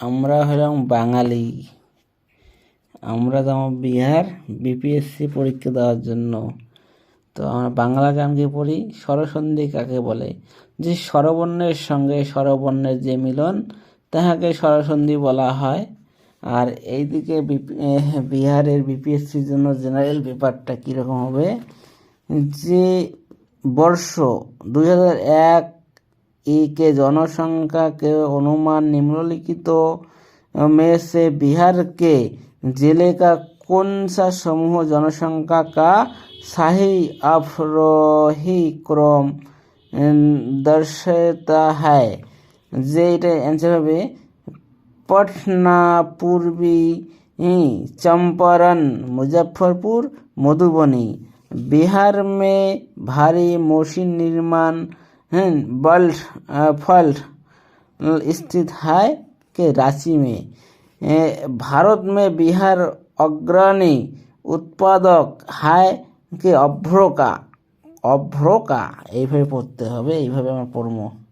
আমরা হলাম বাঙালি, আমরা যেমন বিহার বিপিএসসি পরীক্ষা দেওয়ার জন্য। তো আমরা বাংলা গানকে পড়ি। স্বরসন্ধি কাকে বলে? যে স্বরবর্ণের সঙ্গে স্বরবর্ণের যে মিলন তাহাকে স্বরসন্ধি বলা হয়। আর এইদিকে বিহারের বিপিএসসির জন্য জেনারেল পেপারটা কীরকম হবে, যে वर्ष 2001 के जनसंख्या के अनुमान निम्नलिखित में से बिहार के जिले का कौन सा समूह जनसंख्या का सही अवरोही क्रम दर्शाता है? जे এটা आंसर হবে पटना, पूर्वी चंपारण, मुजफ्फरपुर, मधुबनी। बिहार में भारी मशीन निर्माण बल्ट फल्ट स्थित है के रांची में। भारत में बिहार अग्रणी उत्पादक है के अभ्रका। এইভাবে পড়তে হবে, এইভাবে আমরা পড়বো।